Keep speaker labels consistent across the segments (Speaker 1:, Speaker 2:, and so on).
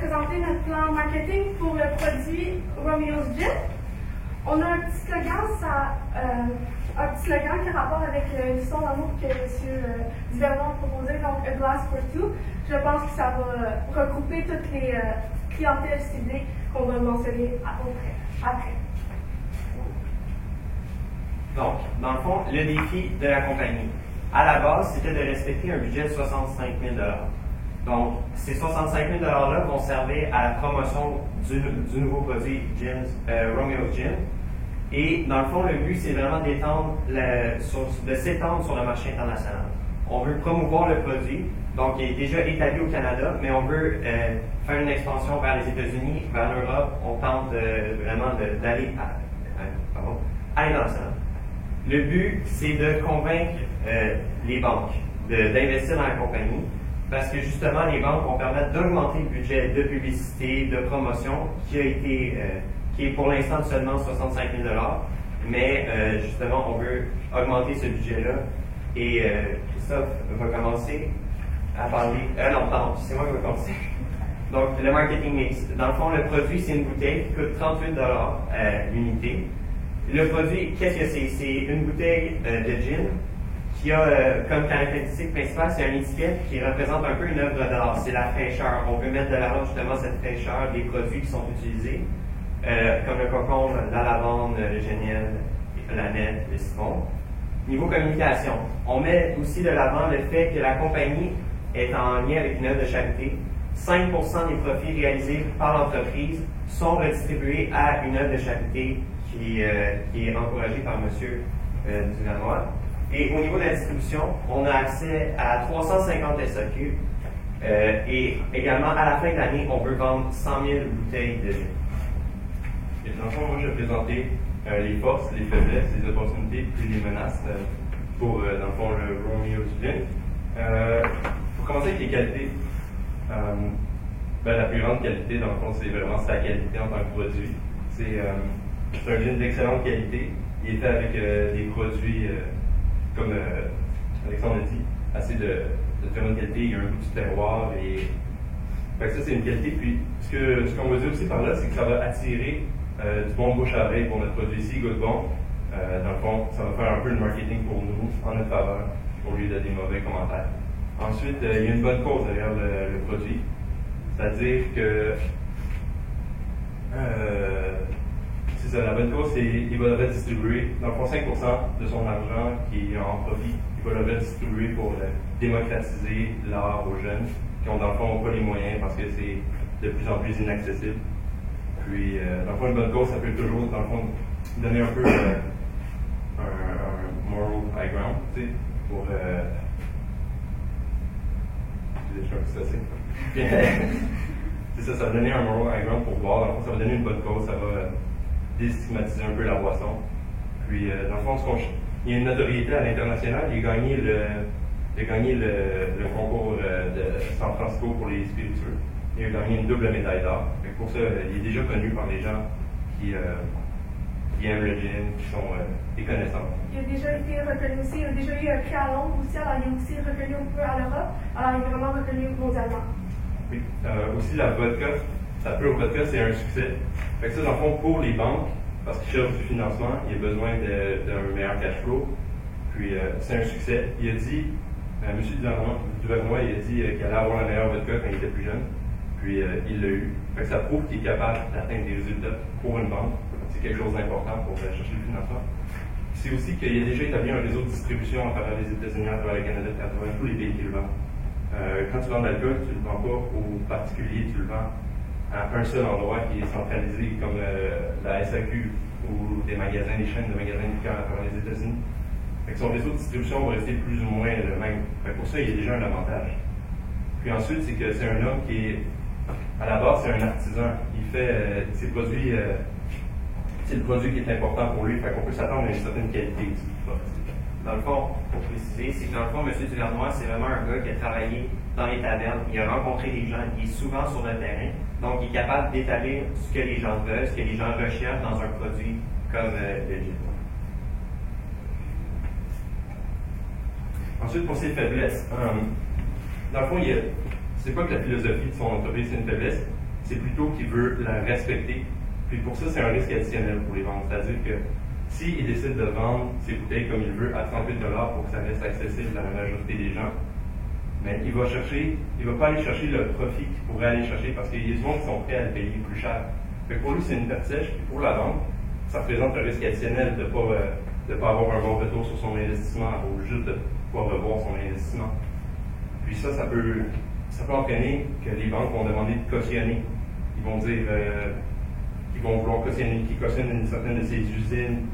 Speaker 1: présenter notre plan marketing pour le produit Romeo's Gin. On a un petit slogan, qui a rapport avec l'histoire d'amour que M. Duvernois a proposé, donc A Glass for Two. Je pense que ça va regrouper toutes les clientèles ciblées qu'on va mentionner après.
Speaker 2: Donc, dans le fond, le défi de la compagnie, à la base, c'était de respecter un budget de 65 000 $. Donc, ces 65 000 $-là vont servir à la promotion du nouveau produit Romeo's Gin. Et dans le fond, le but, c'est vraiment de s'étendre sur le marché international. On veut promouvoir le produit, donc il est déjà établi au Canada, mais on veut faire une expansion vers les États-Unis, vers l'Europe. On tente vraiment d'aller à l'international. Le but, c'est de convaincre les banques d'investir dans la compagnie, parce que justement, les banques vont permettre d'augmenter le budget de publicité, de promotion, qui est pour l'instant seulement 65 000 $. Mais justement, on veut augmenter ce budget-là. Et Christophe va commencer à parler. Non, pardon, c'est moi qui vais commencer. Donc, le marketing mix. Dans le fond, le produit, c'est une bouteille qui coûte 38 $ l'unité. Le produit, qu'est-ce que c'est? C'est une bouteille de gin qui a comme caractéristique principale, c'est un étiquette qui représente un peu une œuvre d'art. C'est la fraîcheur. On veut mettre de l'avant justement cette fraîcheur des produits qui sont utilisés, comme le cocon, la lavande, le géniel, la nette, le citron. Niveau communication, on met aussi de l'avant le fait que la compagnie est en lien avec une œuvre de charité. 5% des profits réalisés par l'entreprise sont redistribués à une œuvre de charité qui est encouragée par M. Duvernois. Et au niveau de la distribution, on a accès à 350 SAQ et également à la fin de l'année, on veut vendre 100 000 bouteilles de gin.
Speaker 3: Et dans le fond, moi, je vais présenter les forces, les faiblesses, les opportunités, puis les menaces pour, dans le fond, le Romeo's Gin. Pour commencer avec les qualités, la plus grande qualité, dans le fond, c'est vraiment sa qualité en tant que produit. C'est un gin d'excellente qualité. Il est fait avec des produits, comme Alexandre a dit, assez de très bonne qualité. Il y a un goût du terroir. Fait que ça, c'est une qualité. Puis, ce qu'on veut dire aussi par là, c'est que ça va attirer du bon bouche à oreille pour notre produit ici, Good Bon. Dans le fond, ça va faire un peu de marketing pour nous, en notre faveur, au lieu de des mauvais commentaires. Ensuite, il y a une bonne cause derrière le produit. C'est-à-dire que c'est ça, la bonne cause, c'est qu'il va le redistribuer. Dans le fond, 5% de son argent qui est en profit, il va le redistribuer pour démocratiser l'art aux jeunes qui ont, dans le fond, pas les moyens parce que c'est de plus en plus inaccessible. Puis, dans le fond, une bonne cause, ça peut toujours, dans le fond, donner un peu un moral high ground, tu sais, pour. Je suis un peu stressé. C'est ça, ça va donner un moral high ground pour boire. Dans le fond, ça va donner une bonne cause, ça va déstigmatiser un peu la boisson. Puis, dans le fond, il y a une notoriété à l'international. Il a gagné le concours de San Francisco pour les spiritueux. Il a gagné une double médaille d'or. Pour ça, il est déjà connu par les gens qui aiment le gin, qui sont des connaissants.
Speaker 1: Il a déjà été reconnu aussi, il a déjà eu un prix à Londres aussi, alors il est aussi reconnu un peu à l'Europe, alors il est vraiment reconnu mondialement.
Speaker 3: Oui. Aussi, la vodka, la pure vodka, c'est un succès. Fait que ça, dans le fond, pour les banques, parce qu'ils cherchent du financement, il y a besoin d'un meilleur cash flow. Puis, c'est un succès. Il a dit, M. Duvernois, il a dit qu'il allait avoir la meilleure vodka quand il était plus jeune. Puis, il l'a eu. Fait que ça prouve qu'il est capable d'atteindre des résultats pour une banque. C'est quelque chose d'important pour chercher le financement. C'est aussi qu'il a déjà établi un réseau de distribution à travers les États-Unis, à travers le Canada, à travers tous les pays qui le vendent. Quand tu vends de l'alcool, tu ne le vends pas aux particuliers, tu le vends à un seul endroit qui est centralisé, comme la SAQ ou des magasins, des chaînes de magasins du cœur à travers les États-Unis. Fait que son réseau de distribution va rester plus ou moins le même. Fait que pour ça, il y a déjà un avantage. Puis ensuite, c'est que c'est un homme qui est, à la base, c'est un artisan. Il fait ses produits, c'est le produit qui est important pour lui, fait qu'on peut s'attendre à une certaine qualité du produit.
Speaker 2: Dans le fond, pour préciser, c'est que dans le fond, M. Duvernois, c'est vraiment un gars qui a travaillé dans les tavernes, il a rencontré des gens, il est souvent sur le terrain, donc il est capable d'établir ce que les gens veulent, ce que les gens recherchent dans un produit comme le gin.
Speaker 3: Ensuite, pour ses faiblesses, dans le fond, c'est pas que la philosophie de son entreprise c'est une faiblesse, c'est plutôt qu'il veut la respecter. Puis pour ça, c'est un risque additionnel pour les ventes. C'est-à-dire que s'il décide de vendre ses bouteilles comme il veut à 38 $ pour que ça reste accessible à la majorité des gens, mais il va pas aller chercher le profit qu'il pourrait aller chercher parce qu'il y a des gens qui sont prêts à le payer plus cher. Fait que pour lui, c'est une perte sèche. Puis pour la vente, ça représente un risque additionnel de ne pas avoir un bon retour sur son investissement ou juste de pouvoir revoir son investissement. Puis ça peut entraîner que les banques vont demander de cautionner. Ils vont dire qu'ils vont vouloir cautionner, qu'ils cautionnent une certaine de ses usines.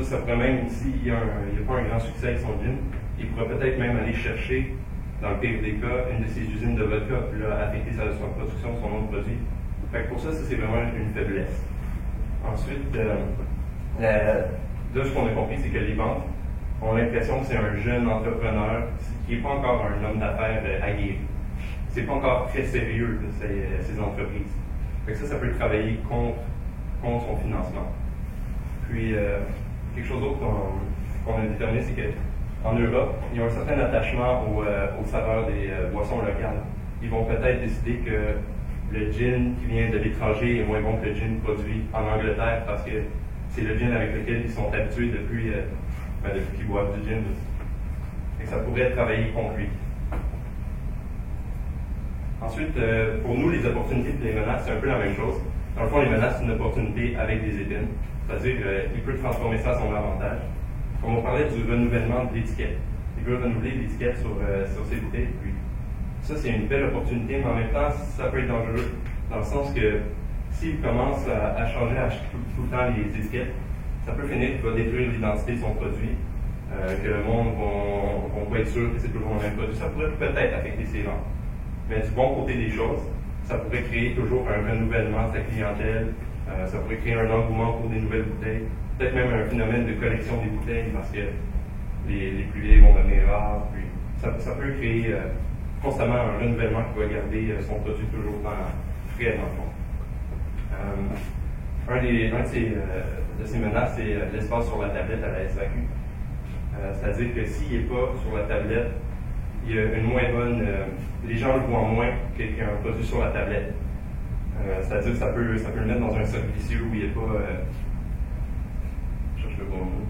Speaker 3: Ça pourrait même, s'il n'y a pas un grand succès avec son gin, il pourrait peut-être même aller chercher, dans le pire des cas, une de ses usines de vodka, puis là, affecter sa production de son autre produit. Fait que pour ça, c'est vraiment une faiblesse. Ensuite, de ce qu'on a compris, c'est que les banques ont l'impression que c'est un jeune entrepreneur qui n'est pas encore un homme d'affaires aguerri. C'est pas encore très sérieux, ces entreprises. Fait que ça peut travailler contre son financement. Puis, quelque chose d'autre qu'on a déterminé, c'est qu'en Europe, ils ont un certain attachement aux saveurs des boissons locales. Ils vont peut-être décider que le gin qui vient de l'étranger est moins bon que le gin produit en Angleterre parce que c'est le gin avec lequel ils sont habitués depuis qu'ils boivent du gin. Et ça pourrait travailler contre lui. Ensuite, pour nous, les opportunités et les menaces, c'est un peu la même chose. Dans le fond, les menaces, c'est une opportunité avec des épines. C'est-à-dire qu'il peut transformer ça à son avantage. Comme on parlait du renouvellement de l'étiquette. Il veut renouveler l'étiquette sur ses bouteilles. Puis, ça, c'est une belle opportunité, mais en même temps, ça peut être dangereux. Dans le sens que s'il commence à changer tout le temps les étiquettes, ça peut finir qu'il va détruire l'identité de son produit, que le monde ne va pas être sûr que c'est toujours le même produit. Ça pourrait peut-être affecter ses ventes. Mais du bon côté des choses, ça pourrait créer toujours un renouvellement de sa clientèle, ça pourrait créer un engouement pour des nouvelles bouteilles, peut-être même un phénomène de collection des bouteilles parce que les plus vieilles vont devenir rares. Puis ça peut créer constamment un renouvellement qui va garder son produit toujours frais dans le fond. Un de ces menaces, c'est l'espace sur la tablette à la SAQ. C'est-à-dire que s'il n'est pas sur la tablette, il y a une moins bonne. Les gens le voient moins qu'il y a un produit sur la tablette. C'est-à-dire que ça peut le mettre dans un cercle vicieux où il n'y a pas. Je cherche le bon mot.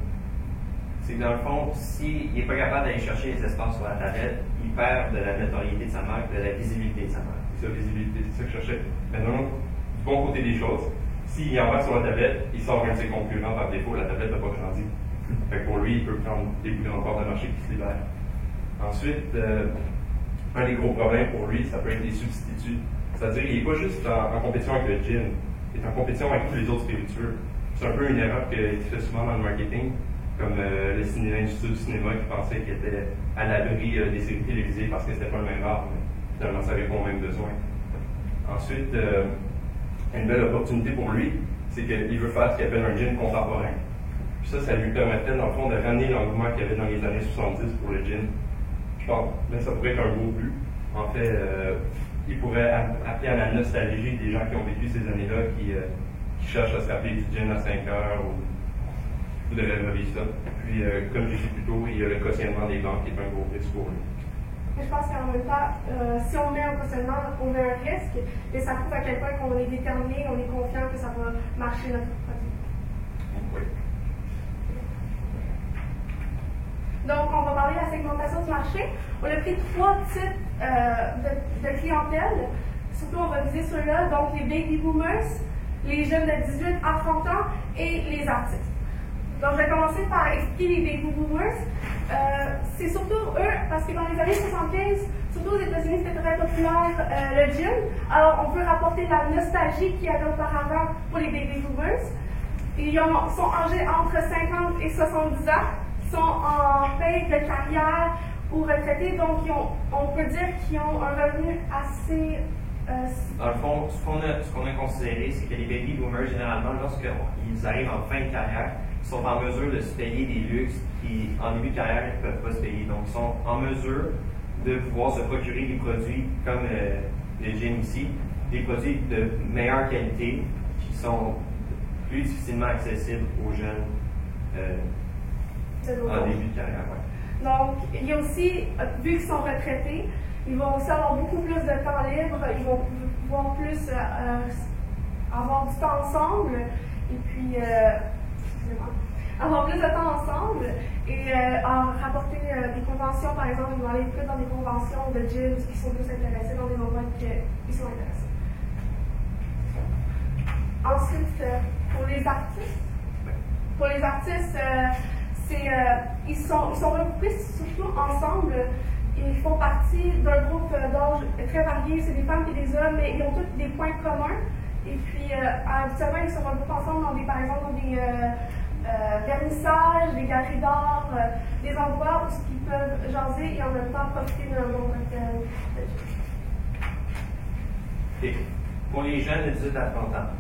Speaker 2: C'est que dans le fond, s'il n'est pas capable d'aller chercher les espaces sur la tablette, il perd de la notoriété de sa marque, de la visibilité de sa marque.
Speaker 3: C'est ça, visibilité, c'est ça que je cherchais. Maintenant, du bon côté des choses, s'il embarque sur la tablette, il sort un de ses concurrents par défaut, la tablette n'a pas grandi. Fait que pour lui, il peut prendre des plus grandes parts de marché qui se libèrent. Ensuite, un des gros problèmes pour lui, ça peut être les substituts. C'est-à-dire qu'il n'est pas juste en compétition avec le gin, il est en compétition avec tous les autres spiritueux. C'est un peu une erreur qui se fait souvent dans le marketing, comme l'Institut du cinéma qui pensait qu'il était à l'abri des séries télévisées parce que c'était pas le même art, mais finalement ça répond aux mêmes besoins. Ensuite, une belle opportunité pour lui, c'est qu'il veut faire ce qu'il appelle un gin contemporain. Puis ça lui permettrait dans le fond de ramener l'engouement qu'il y avait dans les années 70 pour le gin. Je pense que ça pourrait être un beau but. En fait, il pourrait appeler à la nostalgie des gens qui ont vécu ces années-là, qui cherchent à se rappeler du gin à 5 heures ou de revivre ça. Puis, comme j'ai dit plus tôt, il y a le cautionnement des banques qui est un gros risque pour lui.
Speaker 1: Mais je pense qu'en même temps, si on met un cautionnement, on met un risque, et ça prouve à quel point qu'on est déterminé, on est confiant que ça va marcher notre produit.
Speaker 3: Oui.
Speaker 1: Donc, on va parler de la segmentation du marché. On a pris 3 types de clientèle. Surtout, on va viser ceux-là, donc les baby boomers, les jeunes de 18 à 30 ans et les artistes. Donc, je vais commencer par expliquer les baby boomers. C'est surtout eux, parce que dans les années 75, surtout aux États-Unis, c'était très populaire le gin. Alors, on peut rapporter la nostalgie qu'il y avait auparavant pour les baby boomers. Ils sont âgés entre 50 et 70 ans. Sont en fin de carrière ou retraités, donc on peut dire qu'ils ont un revenu assez...
Speaker 2: Dans le fond, ce qu'on a considéré, c'est que les baby boomers, généralement, lorsqu'ils arrivent en fin de carrière, ils sont en mesure de se payer des luxes qui, en début de carrière, ils ne peuvent pas se payer. Donc, ils sont en mesure de pouvoir se procurer des produits comme le gin ici, des produits de meilleure qualité qui sont plus difficilement accessibles aux jeunes en début de carrière. Ouais.
Speaker 1: Donc, il y a aussi, vu qu'ils sont retraités, ils vont aussi avoir beaucoup plus de temps libre, ils vont pouvoir plus avoir du temps ensemble, et puis, excusez-moi, avoir plus de temps ensemble, et rapporter des conventions, par exemple, ils vont aller plus dans des conventions de gyms qui sont plus intéressés dans des moments qui sont intéressés. Ensuite, pour les artistes, ils sont regroupés surtout ensemble. Ils font partie d'un groupe d'âge très varié. C'est des femmes et des hommes, mais ils ont tous des points communs. Et puis, habituellement, ils se regroupent ensemble par exemple, dans des vernissages, des galeries d'art, des endroits où ils peuvent jaser et en même temps profiter d'un bon cocktail.
Speaker 2: Pour les jeunes de 18 à 30 ans,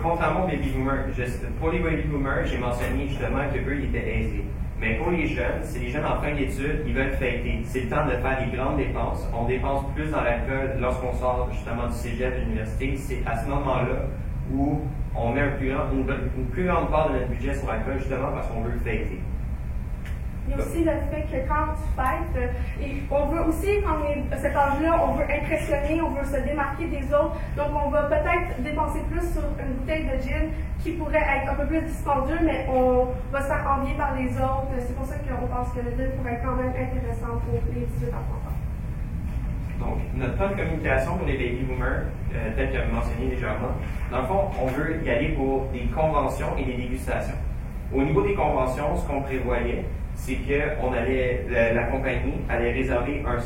Speaker 2: contrairement aux baby boomers, pour les baby boomers, j'ai mentionné justement qu'eux, ils étaient aisés. Mais pour les jeunes, c'est les jeunes en fin d'études, ils veulent fêter. C'est le temps de faire des grandes dépenses. On dépense plus dans l'alcool lorsqu'on sort justement du cégep de l'université. C'est à ce moment-là où on met une plus grande part de notre budget sur l'alcool justement parce qu'on veut fêter.
Speaker 1: Il y a aussi le fait que quand tu fêtes, on veut aussi, quand on est à cet âge-là, on veut impressionner, on veut se démarquer des autres. Donc, on va peut-être dépenser plus sur une bouteille de gin qui pourrait être un peu plus dispendieux, mais on va se faire envier par les autres. C'est pour ça qu'on pense que le gin pourrait être quand même intéressant pour les 18 à 30 ans.
Speaker 2: Donc, notre plan de communication pour les baby boomers, tel que mentionné légèrement, dans le fond, on veut y aller pour des conventions et des dégustations. Au niveau des conventions, ce qu'on prévoyait, c'est que la compagnie allait réserver un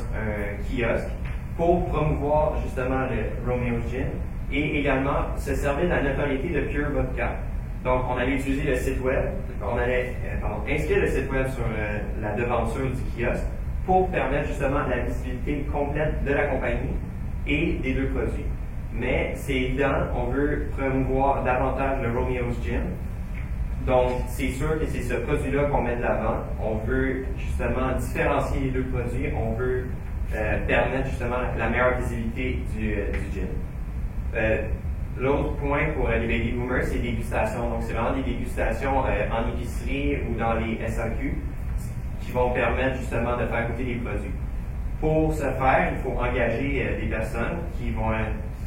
Speaker 2: kiosque pour promouvoir justement le Romeo's Gin et également se servir de la notoriété de Pure Vodka. Donc, on allait utiliser le site web, on allait inscrire le site web sur la devanture du kiosque pour permettre justement la visibilité complète de la compagnie et des deux produits. Mais c'est évident, on veut promouvoir davantage le Romeo's Gin. Donc, c'est sûr que c'est ce produit-là qu'on met de l'avant. On veut justement différencier les deux produits. On veut permettre justement la meilleure visibilité du gin. L'autre point pour les baby boomers, c'est les dégustations. Donc, c'est vraiment des dégustations en épicerie ou dans les SAQ qui vont permettre justement de faire goûter les produits. Pour ce faire, il faut engager des personnes qui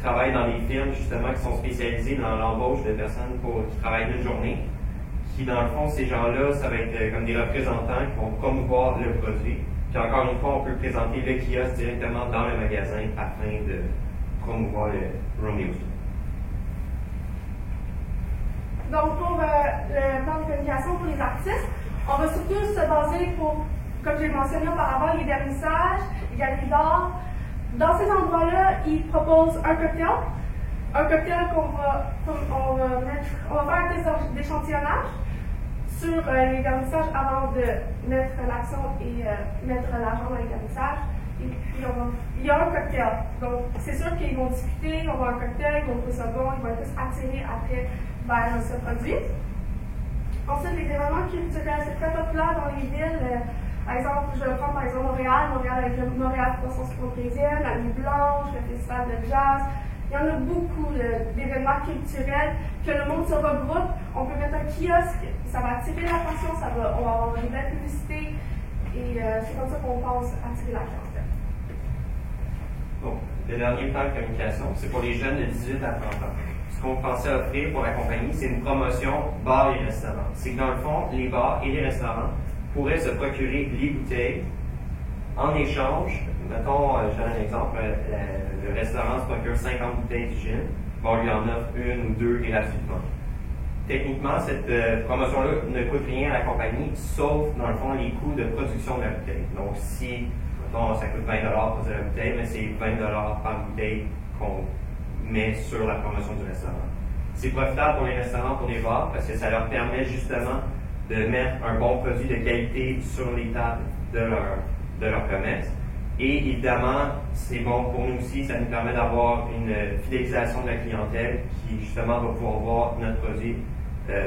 Speaker 2: travaillent dans les firmes justement qui sont spécialisées dans l'embauche de personnes qui travaillent une journée. Qui, dans le fond, ces gens-là, ça va être comme des représentants qui vont promouvoir le produit. Puis encore une fois, on peut présenter le kiosque directement dans le magasin afin de promouvoir le Romeo's.
Speaker 1: Donc, pour le plan de communication pour les artistes, on va surtout se baser pour, comme j'ai mentionné auparavant, les vernissages, les galeries d'art. Dans ces endroits-là, ils proposent un cocktail. Un cocktail qu'on va faire un test d'échantillonnage sur les vernissages avant de mettre l'accent et mettre l'argent dans les vernissages. Et puis, il y a un cocktail. Donc, c'est sûr qu'ils vont discuter, on va avoir un cocktail, ils vont trouver ça bon, ils vont être plus attirés après vers ce produit. Ensuite, les événements culturels, c'est très populaire dans les villes. Par exemple, je vais prendre par exemple Montréal avec le Montréal 375e, la Nuit Blanche, le Festival de Jazz. Il y en a beaucoup d'événements culturels que le monde se regroupe. On peut mettre un kiosque, ça va attirer l'attention, on va avoir une belle publicité et c'est comme ça qu'on pense attirer la clientèle.
Speaker 2: Bon, le dernier plan de communication, c'est pour les jeunes de 18 à 30 ans. Ce qu'on pensait offrir pour la compagnie, c'est une promotion bar et restaurant. C'est que dans le fond, les bars et les restaurants pourraient se procurer les bouteilles en échange. Mettons, je donne un exemple, le restaurant se procure 50 bouteilles de gin, on lui en offre une ou deux gratuitement. Techniquement, cette promotion-là ne coûte rien à la compagnie, sauf, dans le fond, les coûts de production de la bouteille. Donc, si, mettons, ça coûte 20$ pour produire la bouteille, mais c'est 20$ par bouteille qu'on met sur la promotion du restaurant. C'est profitable pour les restaurants, pour les bars, parce que ça leur permet justement de mettre un bon produit de qualité sur les tables de leur commerce. Et évidemment, c'est bon pour nous aussi, ça nous permet d'avoir une fidélisation de la clientèle qui justement va pouvoir voir notre produit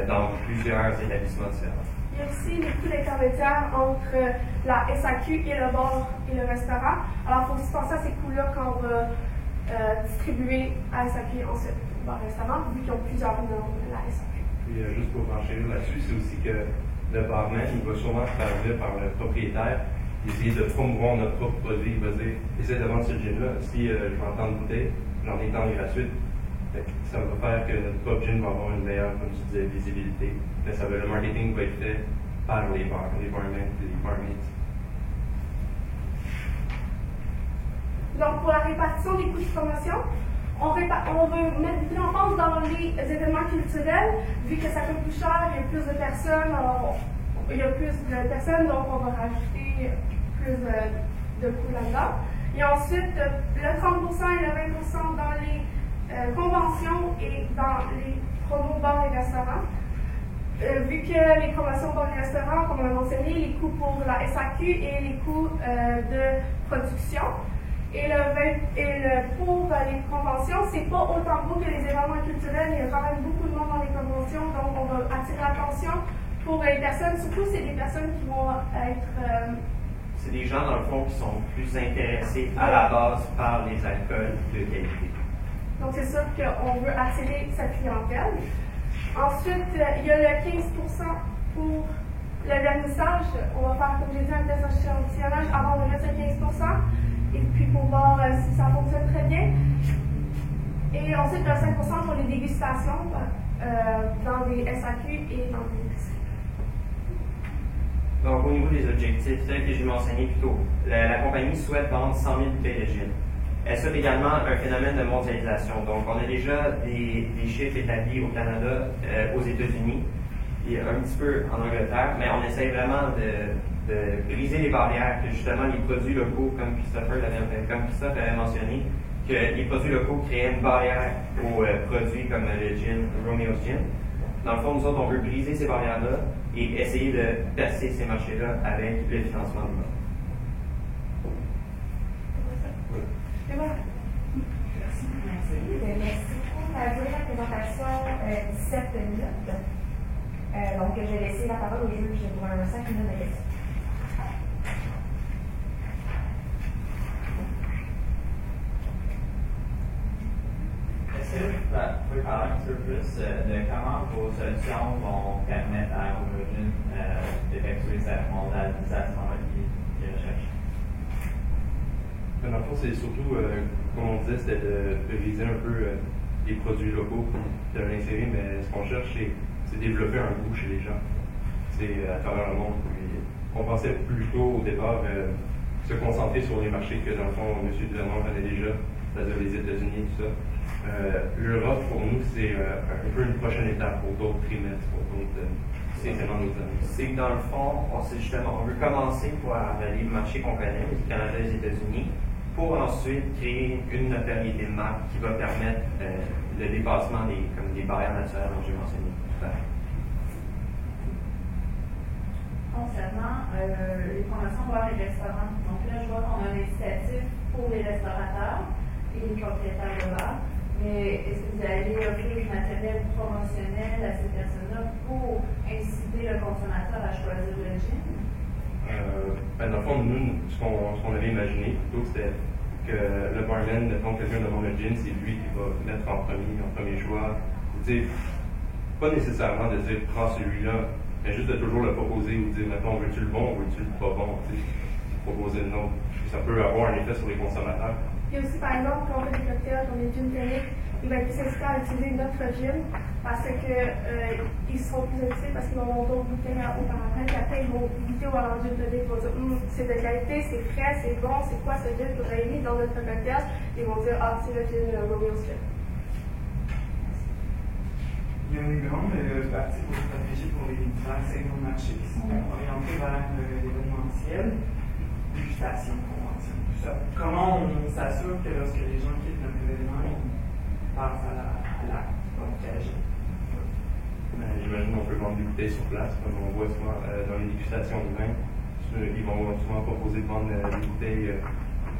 Speaker 2: dans plusieurs établissements différents.
Speaker 1: Il y a aussi les coûts d'intermédiaire entre la SAQ et le bar et le restaurant. Alors, il faut aussi penser à ces coûts-là quand on va distribuer à SAQ et ensuite au bar-restaurant, vu qu'ils ont plusieurs noms de la SAQ.
Speaker 3: Puis juste pour enchaîner là-dessus, c'est aussi que le barman, il va sûrement se faire dire par le propriétaire, essayer de promouvoir notre propre produit. Il va dire, essaie de vendre ce gin-là. Si je vais en tant de bouteille, j'en ai tant gratuite. Ça va faire que notre propre gin va avoir une meilleure, comme tu disais, visibilité. Mais le marketing va être fait par les bars, les barmen et les barmaids.
Speaker 1: Donc, pour la répartition des coûts de promotion, on veut mettre plus l'emphase dans les événements culturels, vu que ça coûte plus cher, il y a plus de personnes, donc on va rajouter plus de coûts là-dedans. Et ensuite, le 30% et le 20% dans les conventions et dans les promos bars et restaurants. Vu que les promotions bars et restaurants, comme on a mentionné, les coûts pour la SAQ et les coûts de production. Et pour les conventions, c'est pas autant beau que les événements culturels. Il y a quand même beaucoup de monde dans les conventions, donc on va attirer l'attention pour les personnes. Surtout, c'est des personnes qui vont être.
Speaker 2: C'est des gens, dans le fond, qui sont plus intéressés à la base par les alcools de qualité.
Speaker 1: Donc, c'est sûr qu'on veut attirer cette clientèle. Ensuite, il y a le 15% pour le vernissage. On va faire, comme j'ai dit, un test d'échantillonnage avant de mettre ce 15%. Et puis pour voir si ça fonctionne très bien. Et ensuite, il y a 5% pour les dégustations dans des SAQ et dans des épiceries.
Speaker 2: Donc, au niveau des objectifs, tel que j'ai mentionné plus tôt, la compagnie souhaite vendre 100 000 bouteilles de gin. Elle souhaite également un phénomène de mondialisation. Donc, on a déjà des chiffres établis au Canada, aux États-Unis et un petit peu en Angleterre, mais on essaie vraiment de briser les barrières, que justement les produits locaux, comme Christophe avait mentionné, que les produits locaux créaient une barrière aux produits comme le gin, Romeo's Gin. Dans le fond, nous autres, on veut briser ces barrières-là et essayer de percer ces marchés-là avec le financement du monde.
Speaker 1: Et voilà.
Speaker 4: Merci. Merci beaucoup. On a duré la présentation 17 minutes. Donc, je vais laisser la parole au juge pour un 5 minutes de questions.
Speaker 5: Est-ce que vous pouvez parler un peu plus de comment vos solutions vont permettre à Origin d'effectuer cette mondialisation qu'ils recherchent?
Speaker 3: Dans le fond, c'est surtout, comme on disait, c'était de viser un peu les produits locaux, de l'insérer, mais ce qu'on cherche, c'est développer un goût chez les gens. C'est à travers le monde. Puis, on pensait plutôt au départ se concentrer sur les marchés que, dans le fond, M. Duzernon connaît déjà, c'est-à-dire les États-Unis, tout ça. L'Europe, pour nous, c'est un peu une prochaine étape pour d'autres trimestres, pour d'autres années.
Speaker 2: C'est que dans le fond, on veut commencer par les marchés qu'on connaît, le Canada et les États-Unis, pour ensuite créer une notoriété de marque qui va permettre le dépassement des barrières naturelles dont j'ai mentionné tout à l'heure.
Speaker 6: Concernant les promotions vers les restaurants, donc là, je vois qu'on a un incitatif pour les restaurateurs et les propriétaires de bars. Mais est-ce que vous allez offrir du matériel promotionnel à ces personnes-là pour inciter le consommateur à choisir le gin?
Speaker 3: Dans le fond, nous, ce qu'on avait imaginé plutôt, c'était que le barman, quand quelqu'un demande un gin, c'est lui qui va mettre en premier choix. Pas nécessairement de dire prends celui-là, mais juste de toujours le proposer ou dire maintenant veux-tu le bon ou veux-tu le pas bon, proposer le nom. Ça peut avoir un effet sur les consommateurs.
Speaker 1: Il y a aussi, par exemple, quand on fait des cocktails, comme les gin tonic, il va être plus incité à utiliser notre gin parce qu'ils seront plus incités parce qu'ils vont avoir d'autres bouteilles auparavant. Puis après, ils vont goûter au gin tonic, ils vont dire c'est de qualité, c'est frais, c'est bon, c'est quoi ce gin que vous avez mis dans notre cocktail? Ils vont dire ah, c'est le gin Romeo's Gin.
Speaker 7: Il y a une grande partie de vos stratégies pour les différents segments de marché qui sont orientés vers l'événementiel, dégustation, convention, tout ça. Comment on s'assure que lorsque les gens quittent notre événement, ils passent à l'acte, donc à agir?
Speaker 3: J'imagine qu'on peut vendre des bouteilles sur place, comme on voit souvent dans les dégustations de vin. Ils vont souvent proposer de vendre des bouteilles,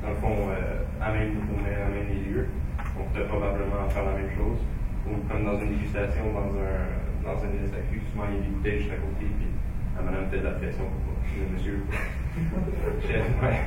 Speaker 3: dans le fond, à même les lieux. On pourrait probablement faire la même chose. Ou comme dans une dégustation, dans un SAQ, souvent il y a des bouteilles juste à côté, puis la madame fait de la pression pour pas. Le monsieur, chef, ouais.